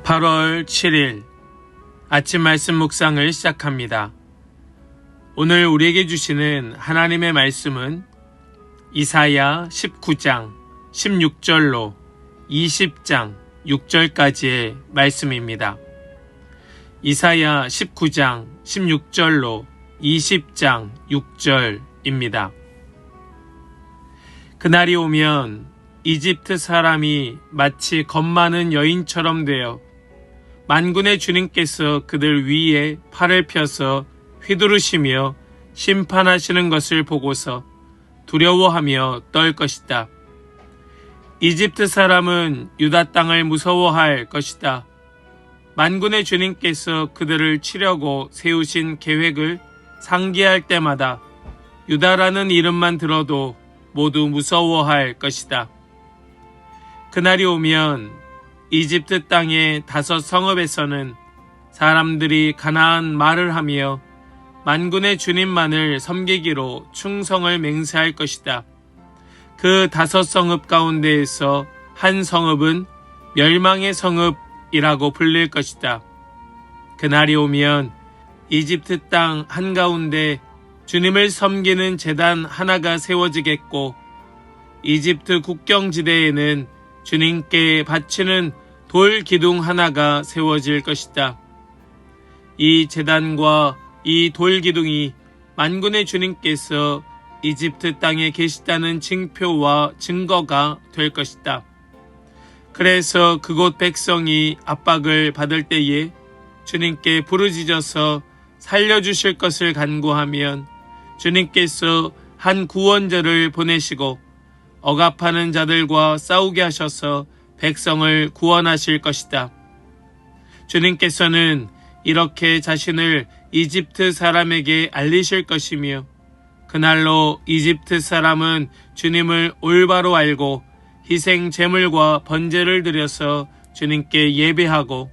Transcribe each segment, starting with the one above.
8월 7일 아침 말씀 묵상을 시작합니다. 오늘 우리에게 주시는 하나님의 말씀은 이사야 19장 16절로 20장 6절까지의 말씀입니다. 이사야 19장 16절로 20장 6절입니다. 그날이 오면 이집트 사람이 마치 겁 많은 여인처럼 되어 만군의 주님께서 그들 위에 팔을 펴서 휘두르시며 심판하시는 것을 보고서 두려워하며 떨 것이다. 이집트 사람은 유다 땅을 무서워할 것이다. 만군의 주님께서 그들을 치려고 세우신 계획을 상기할 때마다 유다라는 이름만 들어도 모두 무서워할 것이다. 그날이 오면 이집트 땅의 5 성읍에서는 사람들이 가나안 말을 하며 만군의 주님만을 섬기기로 충성을 맹세할 것이다. 그 5 성읍 가운데에서 한 성읍은 멸망의 성읍이라고 불릴 것이다. 그날이 오면 이집트 땅 한가운데 주님을 섬기는 제단 하나가 세워지겠고 이집트 국경지대에는 주님께 바치는 돌 기둥 하나가 세워질 것이다. 이 제단과 이 돌 기둥이 만군의 주님께서 이집트 땅에 계시다는 징표와 증거가 될 것이다. 그래서 그곳 백성이 압박을 받을 때에 주님께 부르짖어서 살려주실 것을 간구하면 주님께서 한 구원자를 보내시고 억압하는 자들과 싸우게 하셔서 백성을 구원하실 것이다. 주님께서는 이렇게 자신을 이집트 사람에게 알리실 것이며 그날로 이집트 사람은 주님을 올바로 알고 희생 제물과 번제를 드려서 주님께 예배하고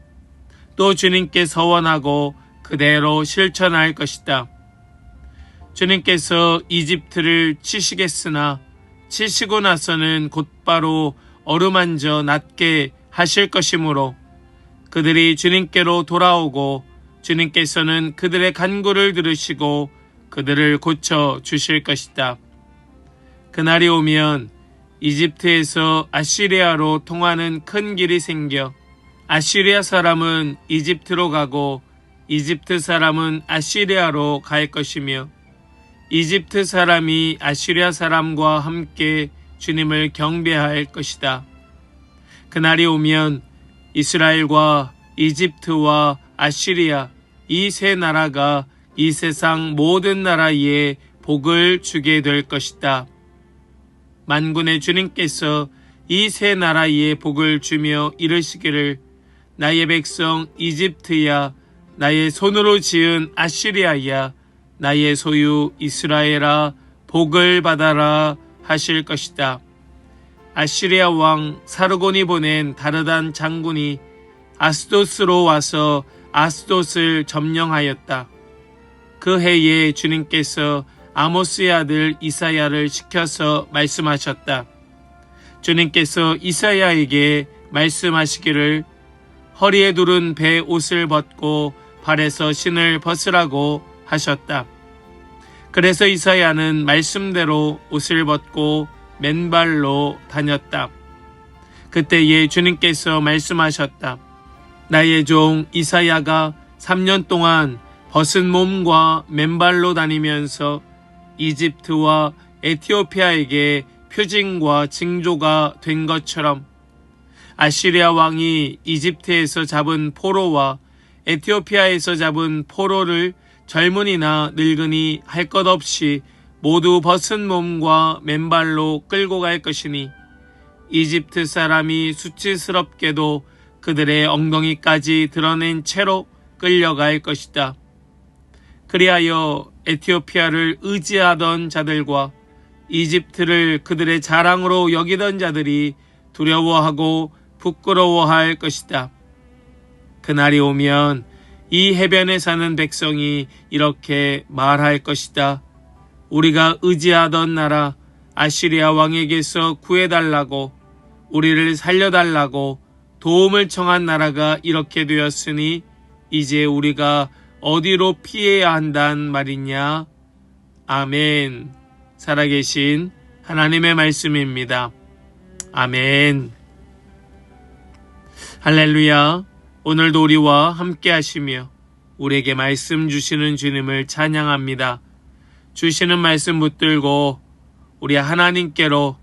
또 주님께 서원하고 그대로 실천할 것이다. 주님께서 이집트를 치시겠으나 치시고 나서는 곧바로 어루만져 낫게 하실 것이므로 그들이 주님께로 돌아오고 주님께서는 그들의 간구를 들으시고 그들을 고쳐 주실 것이다. 그날이 오면 이집트에서 아시리아로 통하는 큰 길이 생겨 아시리아 사람은 이집트로 가고 이집트 사람은 아시리아로 갈 것이며 이집트 사람이 아시리아 사람과 함께 주님을 경배할 것이다. 그날이 오면 이스라엘과 이집트와 아시리아 이 3 나라가 이 세상 모든 나라에 복을 주게 될 것이다. 만군의 주님께서 이 3 나라에 복을 주며 이르시기를 나의 백성 이집트야 나의 손으로 지은 아시리아야 나의 소유 이스라엘아 복을 받아라 하실 것이다. 아시리아 왕 사르곤이 보낸 다르단 장군이 아스도스로 와서 아스돗을 점령하였다. 그 해에 주님께서 아모스의 아들 이사야를 시켜서 말씀하셨다. 주님께서 이사야에게 말씀하시기를 허리에 두른 배 옷을 벗고 발에서 신을 벗으라고 하셨다. 그래서 이사야는 말씀대로 옷을 벗고 맨발로 다녔다. 그때에 주님께서 말씀하셨다. 나의 종 이사야가 3년 동안 벗은 몸과 맨발로 다니면서 이집트와 에티오피아에게 표징과 징조가 된 것처럼 아시리아 왕이 이집트에서 잡은 포로와 에티오피아에서 잡은 포로를 젊은이나 늙은이 할 것 없이 모두 벗은 몸과 맨발로 끌고 갈 것이니 이집트 사람이 수치스럽게도 그들의 엉덩이까지 드러낸 채로 끌려갈 것이다. 그리하여 에티오피아를 의지하던 자들과 이집트를 그들의 자랑으로 여기던 자들이 두려워하고 부끄러워할 것이다. 그날이 오면 이 해변에 사는 백성이 이렇게 말할 것이다. 우리가 의지하던 나라 아시리아 왕에게서 구해달라고 우리를 살려달라고 도움을 청한 나라가 이렇게 되었으니 이제 우리가 어디로 피해야 한단 말이냐. 아멘. 살아계신 하나님의 말씀입니다. 아멘. 할렐루야. 오늘도 우리와 함께 하시며 우리에게 말씀 주시는 주님을 찬양합니다. 주시는 말씀 붙들고 우리 하나님께로만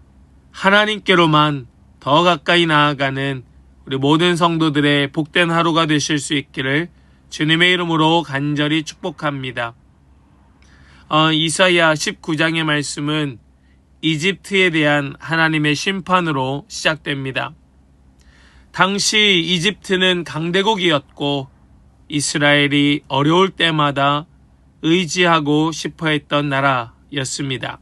더 가까이 나아가는 우리 모든 성도들의 복된 하루가 되실 수 있기를 주님의 이름으로 간절히 축복합니다. 이사야 19장의 말씀은 이집트에 대한 하나님의 심판으로 시작됩니다. 당시 이집트는 강대국이었고 이스라엘이 어려울 때마다 의지하고 싶어 했던 나라였습니다.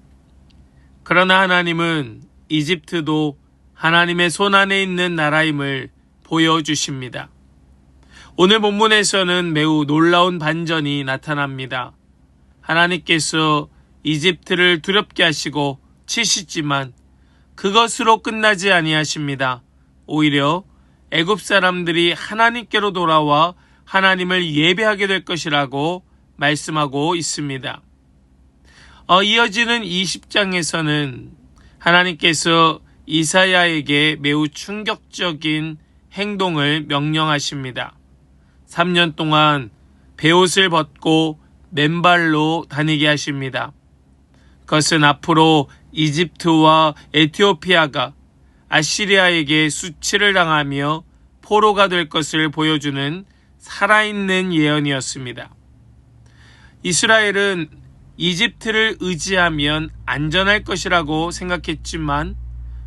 그러나 하나님은 이집트도 하나님의 손안에 있는 나라임을 보여주십니다. 오늘 본문에서는 매우 놀라운 반전이 나타납니다. 하나님께서 이집트를 두렵게 하시고 치시지만 그것으로 끝나지 아니하십니다. 오히려 애굽 사람들이 하나님께로 돌아와 하나님을 예배하게 될 것이라고 말씀하고 있습니다. 이어지는 20장에서는 하나님께서 이사야에게 매우 충격적인 행동을 명령하십니다. 3년 동안 베옷을 벗고 맨발로 다니게 하십니다. 그것은 앞으로 이집트와 에티오피아가 아시리아에게 수치를 당하며 포로가 될 것을 보여주는 살아있는 예언이었습니다. 이스라엘은 이집트를 의지하면 안전할 것이라고 생각했지만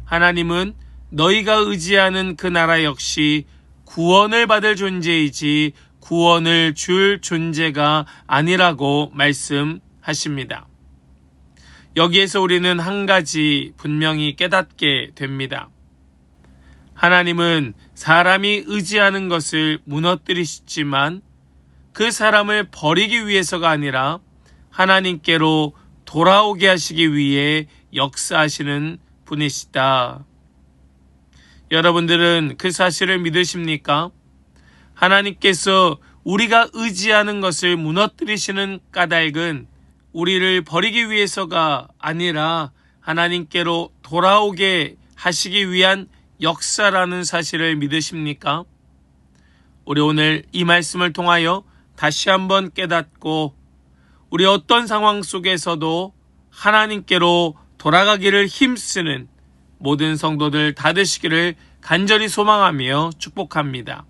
하나님은 너희가 의지하는 그 나라 역시 구원을 받을 존재이지 구원을 줄 존재가 아니라고 말씀하십니다. 여기에서 우리는 한 가지 분명히 깨닫게 됩니다. 하나님은 사람이 의지하는 것을 무너뜨리시지만 그 사람을 버리기 위해서가 아니라 하나님께로 돌아오게 하시기 위해 역사하시는 분이시다. 여러분들은 그 사실을 믿으십니까? 하나님께서 우리가 의지하는 것을 무너뜨리시는 까닭은 우리를 버리기 위해서가 아니라 하나님께로 돌아오게 하시기 위한 역사라는 사실을 믿으십니까? 우리 오늘 이 말씀을 통하여 다시 한번 깨닫고 우리 어떤 상황 속에서도 하나님께로 돌아가기를 힘쓰는 모든 성도들 다 되시기를 간절히 소망하며 축복합니다.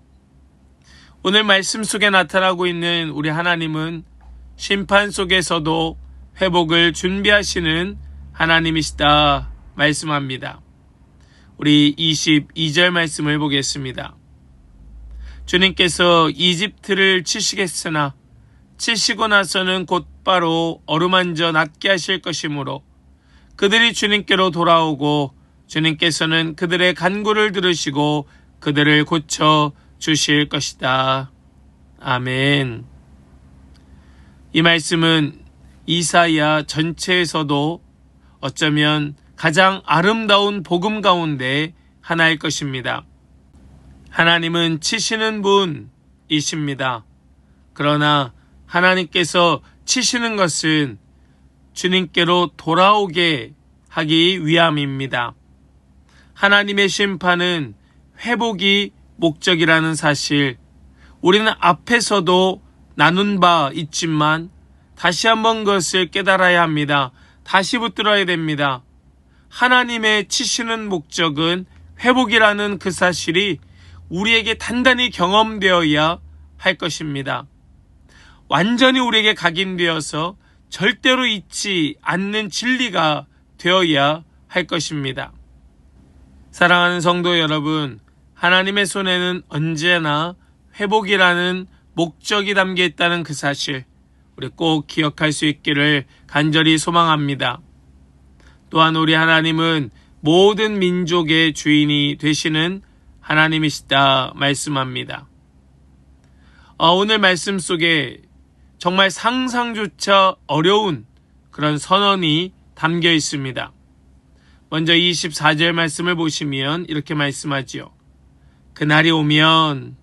오늘 말씀 속에 나타나고 있는 우리 하나님은 심판 속에서도 회복을 준비하시는 하나님이시다 말씀합니다. 우리 22절 말씀을 보겠습니다. 주님께서 이집트를 치시겠으나 치시고 나서는 곧바로 어루만져 낫게 하실 것이므로 그들이 주님께로 돌아오고 주님께서는 그들의 간구를 들으시고 그들을 고쳐 주실 것이다. 아멘. 이 말씀은 이사야 전체에서도 어쩌면 가장 아름다운 복음 가운데 하나일 것입니다. 하나님은 치시는 분이십니다. 그러나 하나님께서 치시는 것은 주님께로 돌아오게 하기 위함입니다. 하나님의 심판은 회복이 목적이라는 사실, 우리는 앞에서도 나눈 바 있지만 다시 한번 그것을 깨달아야 합니다. 다시 붙들어야 됩니다. 하나님의 치시는 목적은 회복이라는 그 사실이 우리에게 단단히 경험되어야 할 것입니다. 완전히 우리에게 각인되어서 절대로 잊지 않는 진리가 되어야 할 것입니다. 사랑하는 성도 여러분, 하나님의 손에는 언제나 회복이라는 목적이 담겨 있다는 그 사실, 우리 꼭 기억할 수 있기를 간절히 소망합니다. 또한 우리 하나님은 모든 민족의 주인이 되시는 하나님이시다 말씀합니다. 오늘 말씀 속에 정말 상상조차 어려운 그런 선언이 담겨 있습니다. 먼저 24절 말씀을 보시면 이렇게 말씀하지요. 그날이 오면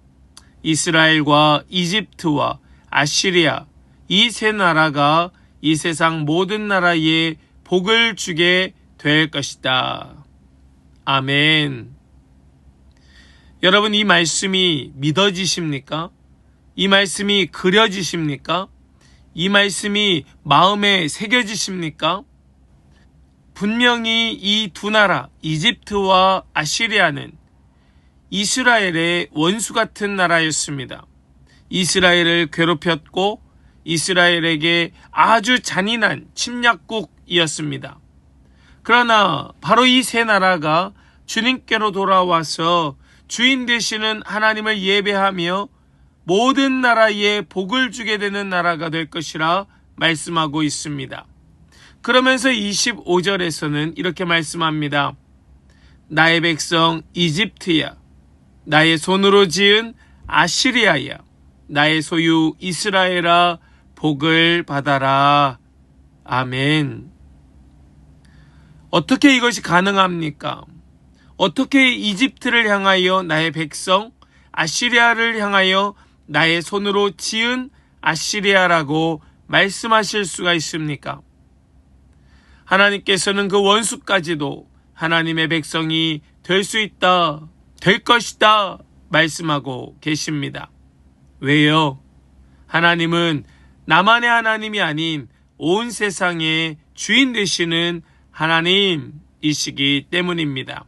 이스라엘과 이집트와 아시리아 이 세 나라가 이 세상 모든 나라에 복을 주게 될 것이다. 아멘. 여러분, 이 말씀이 믿어지십니까? 이 말씀이 그려지십니까? 이 말씀이 마음에 새겨지십니까? 분명히 이 두 나라, 이집트와 아시리아는 이스라엘의 원수 같은 나라였습니다. 이스라엘을 괴롭혔고 이스라엘에게 아주 잔인한 침략국이었습니다. 그러나 바로 이 세 나라가 주님께로 돌아와서 주인 되시는 하나님을 예배하며 모든 나라에 복을 주게 되는 나라가 될 것이라 말씀하고 있습니다. 그러면서 25절에서는 이렇게 말씀합니다. 나의 백성 이집트야, 나의 손으로 지은 아시리아야, 나의 소유 이스라엘아, 복을 받아라. 아멘. 어떻게 이것이 가능합니까? 어떻게 이집트를 향하여 나의 백성 아시리아를 향하여 나의 손으로 지은 아시리아라고 말씀하실 수가 있습니까? 하나님께서는 그 원수까지도 하나님의 백성이 될 수 있다, 될 것이다 말씀하고 계십니다. 왜요? 하나님은 나만의 하나님이 아닌 온 세상의 주인 되시는 하나님이시기 때문입니다.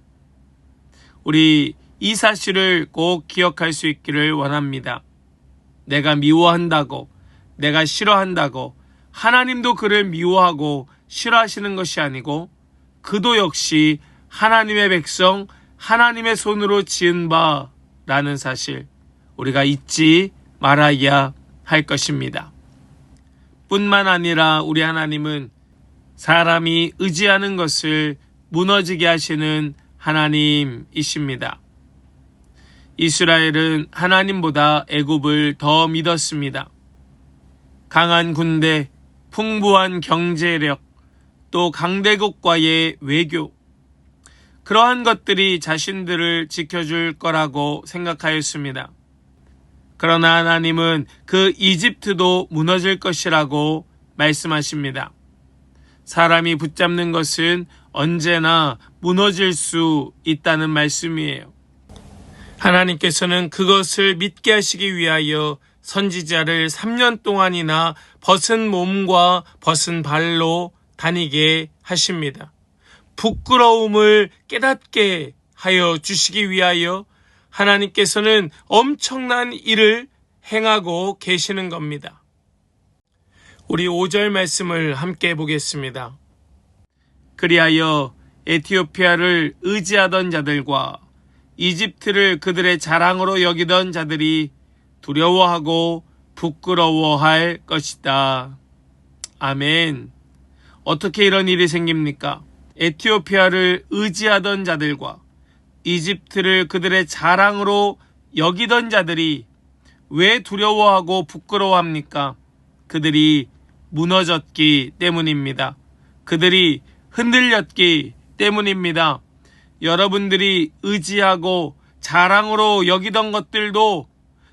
우리 이 사실을 꼭 기억할 수 있기를 원합니다. 내가 미워한다고, 내가 싫어한다고 하나님도 그를 미워하고 싫어하시는 것이 아니고 그도 역시 하나님의 백성, 하나님의 손으로 지은 바라는 사실 우리가 잊지 말아야 할 것입니다. 뿐만 아니라 우리 하나님은 사람이 의지하는 것을 무너지게 하시는 하나님이십니다. 이스라엘은 하나님보다 애굽을 더 믿었습니다. 강한 군대, 풍부한 경제력, 또 강대국과의 외교, 그러한 것들이 자신들을 지켜줄 거라고 생각하였습니다. 그러나 하나님은 그 이집트도 무너질 것이라고 말씀하십니다. 사람이 붙잡는 것은 언제나 무너질 수 있다는 말씀이에요. 하나님께서는 그것을 믿게 하시기 위하여 선지자를 3년 동안이나 벗은 몸과 벗은 발로 다니게 하십니다. 부끄러움을 깨닫게 하여 주시기 위하여 하나님께서는 엄청난 일을 행하고 계시는 겁니다. 우리 5절 말씀을 함께 보겠습니다. 그리하여 에티오피아를 의지하던 자들과 이집트를 그들의 자랑으로 여기던 자들이 두려워하고 부끄러워할 것이다. 아멘. 어떻게 이런 일이 생깁니까? 에티오피아를 의지하던 자들과 이집트를 그들의 자랑으로 여기던 자들이 왜 두려워하고 부끄러워합니까? 그들이 무너졌기 때문입니다. 그들이 흔들렸기 때문입니다. 여러분들이 의지하고 자랑으로 여기던 것들도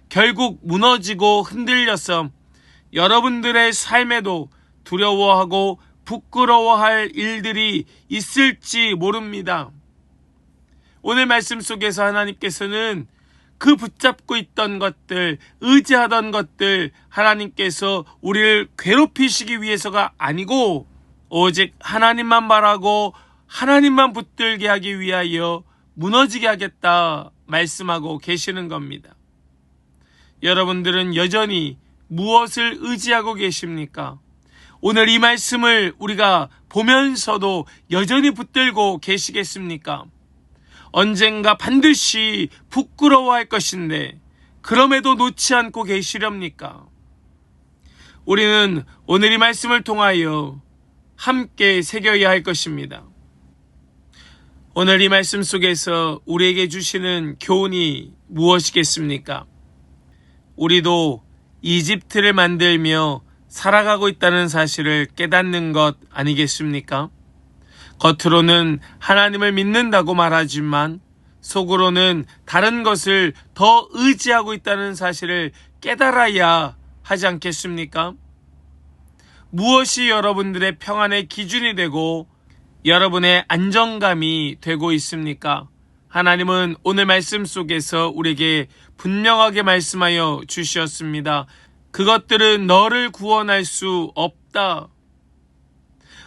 결국 무너지고 흔들려서 여러분들의 삶에도 두려워하고 부끄러워할 일들이 있을지 모릅니다. 오늘 말씀 속에서 하나님께서는 그 붙잡고 있던 것들, 의지하던 것들, 하나님께서 우리를 괴롭히시기 위해서가 아니고 오직 하나님만 바라고 하나님만 붙들게 하기 위하여 무너지게 하겠다 말씀하고 계시는 겁니다. 여러분들은 여전히 무엇을 의지하고 계십니까? 오늘 이 말씀을 우리가 보면서도 여전히 붙들고 계시겠습니까? 언젠가 반드시 부끄러워할 것인데 그럼에도 놓지 않고 계시렵니까? 우리는 오늘 이 말씀을 통하여 함께 새겨야 할 것입니다. 오늘 이 말씀 속에서 우리에게 주시는 교훈이 무엇이겠습니까? 우리도 이집트를 만들며 살아가고 있다는 사실을 깨닫는 것 아니겠습니까? 겉으로는 하나님을 믿는다고 말하지만 속으로는 다른 것을 더 의지하고 있다는 사실을 깨달아야 하지 않겠습니까? 무엇이 여러분들의 평안의 기준이 되고 여러분의 안정감이 되고 있습니까? 하나님은 오늘 말씀 속에서 우리에게 분명하게 말씀하여 주셨습니다. 그것들은 너를 구원할 수 없다.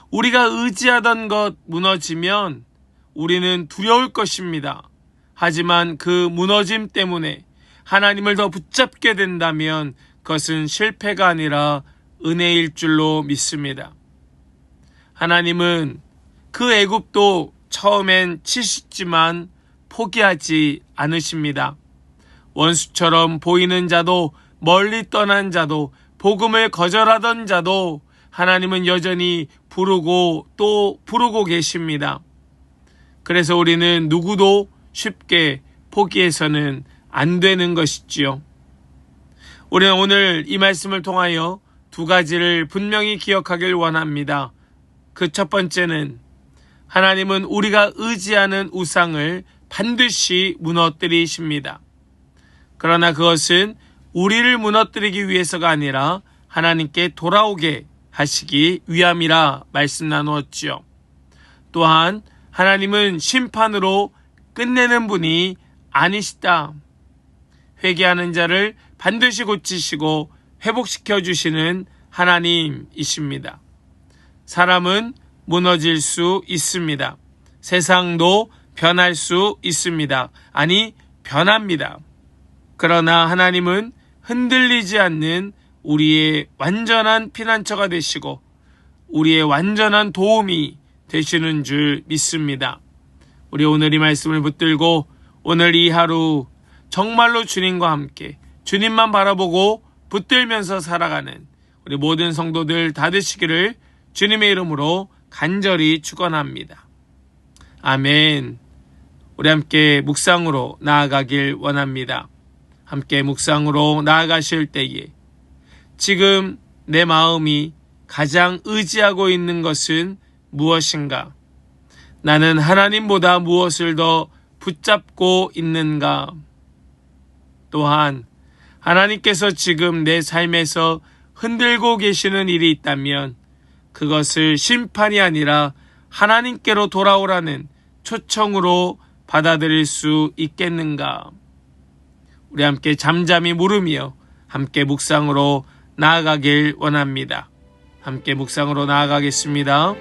우리가 의지하던 것 무너지면 우리는 두려울 것입니다. 하지만 그 무너짐 때문에 하나님을 더 붙잡게 된다면 그것은 실패가 아니라 은혜일 줄로 믿습니다. 하나님은 그 애굽도 처음엔 치시지만 포기하지 않으십니다. 원수처럼 보이는 자도 멀리 떠난 자도 복음을 거절하던 자도 하나님은 여전히 부르고 또 부르고 계십니다. 그래서 우리는 누구도 쉽게 포기해서는 안 되는 것이지요. 우리는 오늘 이 말씀을 통하여 두 가지를 분명히 기억하길 원합니다. 그 첫 번째는 하나님은 우리가 의지하는 우상을 반드시 무너뜨리십니다. 그러나 그것은 우리를 무너뜨리기 위해서가 아니라 하나님께 돌아오게 하시기 위함이라 말씀 나누었지요. 또한 하나님은 심판으로 끝내는 분이 아니시다. 회개하는 자를 반드시 고치시고 회복시켜 주시는 하나님이십니다. 사람은 무너질 수 있습니다. 세상도 변할 수 있습니다. 아니, 변합니다. 그러나 하나님은 흔들리지 않는 우리의 완전한 피난처가 되시고 우리의 완전한 도움이 되시는 줄 믿습니다. 우리 오늘 이 말씀을 붙들고 오늘 이 하루 정말로 주님과 함께 주님만 바라보고 붙들면서 살아가는 우리 모든 성도들 다 되시기를 주님의 이름으로 간절히 축원합니다. 아멘. 우리 함께 묵상으로 나아가길 원합니다. 함께 묵상으로 나아가실 때에 지금 내 마음이 가장 의지하고 있는 것은 무엇인가? 나는 하나님보다 무엇을 더 붙잡고 있는가? 또한 하나님께서 지금 내 삶에서 흔들고 계시는 일이 있다면 그것을 심판이 아니라 하나님께로 돌아오라는 초청으로 받아들일 수 있겠는가? 우리 함께 잠잠히 물으며 함께 묵상으로 나아가길 원합니다. 함께 묵상으로 나아가겠습니다.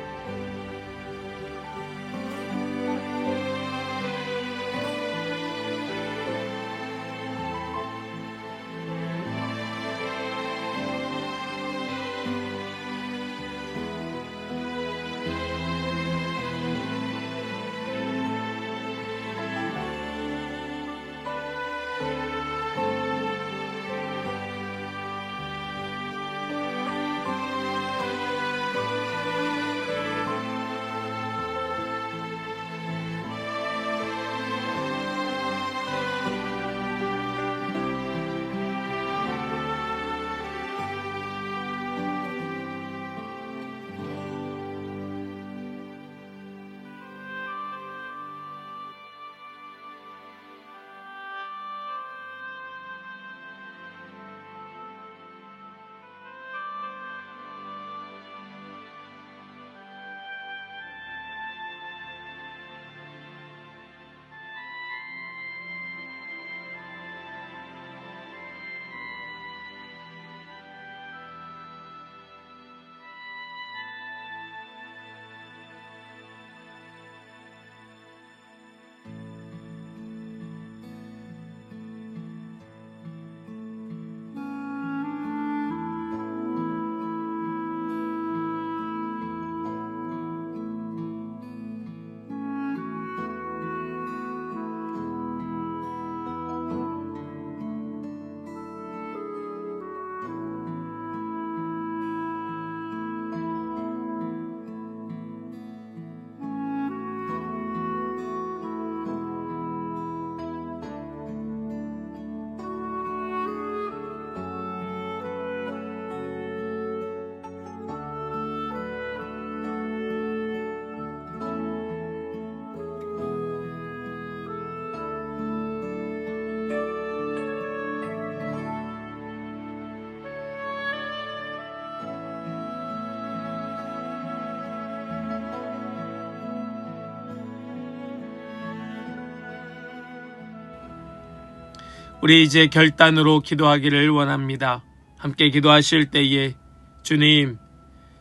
우리 이제 결단으로 기도하기를 원합니다. 함께 기도하실 때에 주님,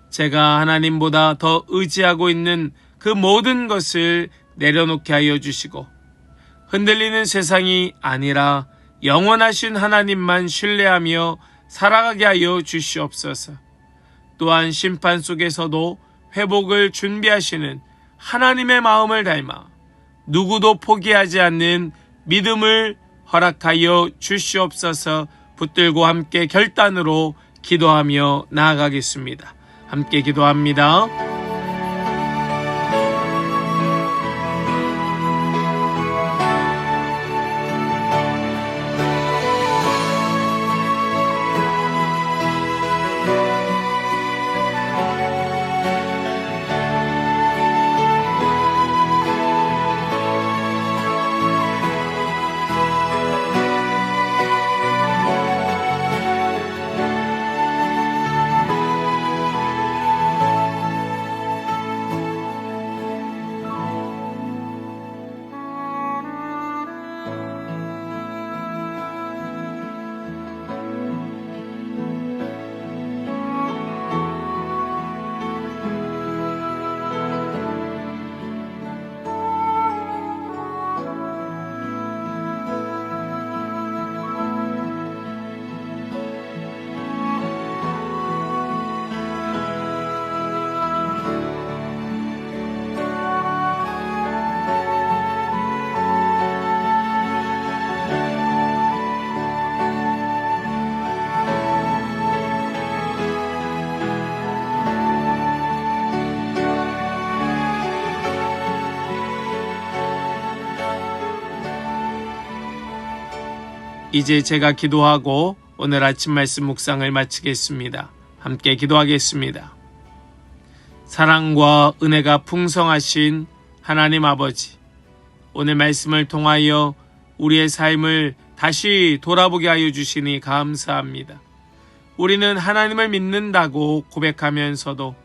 제가 하나님보다 더 의지하고 있는 그 모든 것을 내려놓게 하여 주시고 흔들리는 세상이 아니라 영원하신 하나님만 신뢰하며 살아가게 하여 주시옵소서. 또한 심판 속에서도 회복을 준비하시는 하나님의 마음을 닮아 누구도 포기하지 않는 믿음을 허락하여 주시옵소서. 붙들고 함께 결단으로 기도하며 나아가겠습니다. 함께 기도합니다. 이제 제가 기도하고 오늘 아침 말씀 묵상을 마치겠습니다. 함께 기도하겠습니다. 사랑과 은혜가 풍성하신 하나님 아버지, 오늘 말씀을 통하여 우리의 삶을 다시 돌아보게 하여 주시니 감사합니다. 우리는 하나님을 믿는다고 고백하면서도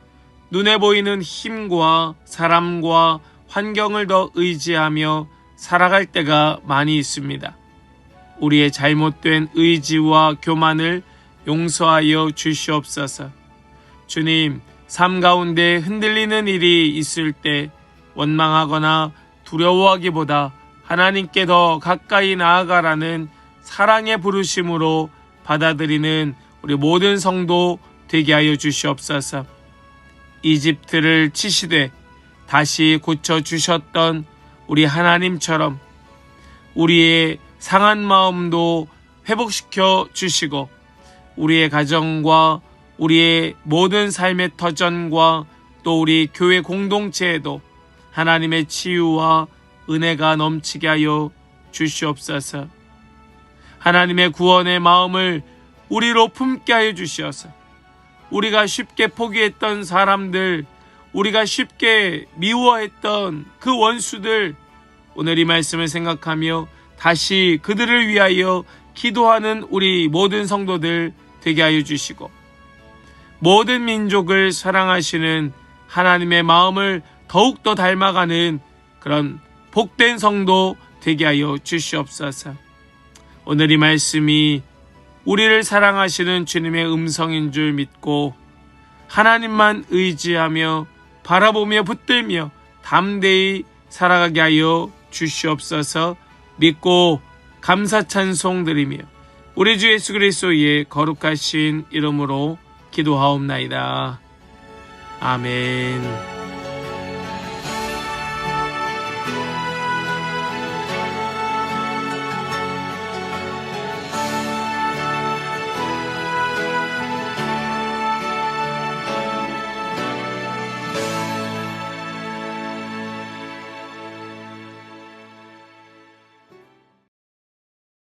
눈에 보이는 힘과 사람과 환경을 더 의지하며 살아갈 때가 많이 있습니다. 우리의 잘못된 의지와 교만을 용서하여 주시옵소서. 주님, 삶 가운데 흔들리는 일이 있을 때 원망하거나 두려워하기보다 하나님께 더 가까이 나아가라는 사랑의 부르심으로 받아들이는 우리 모든 성도 되게 하여 주시옵소서. 이집트를 치시되 다시 고쳐주셨던 우리 하나님처럼 우리의 상한 마음도 회복시켜 주시고 우리의 가정과 우리의 모든 삶의 터전과 또 우리 교회 공동체에도 하나님의 치유와 은혜가 넘치게 하여 주시옵소서. 하나님의 구원의 마음을 우리로 품게 하여 주시어서 우리가 쉽게 포기했던 사람들, 우리가 쉽게 미워했던 그 원수들, 오늘 이 말씀을 생각하며 다시 그들을 위하여 기도하는 우리 모든 성도들 되게 하여 주시고 모든 민족을 사랑하시는 하나님의 마음을 더욱더 닮아가는 그런 복된 성도 되게 하여 주시옵소서. 오늘 이 말씀이 우리를 사랑하시는 주님의 음성인 줄 믿고 하나님만 의지하며 바라보며 붙들며 담대히 살아가게 하여 주시옵소서. 믿고 감사 찬송 드리며 우리 주 예수 그리스도의 거룩하신 이름으로 기도하옵나이다. 아멘.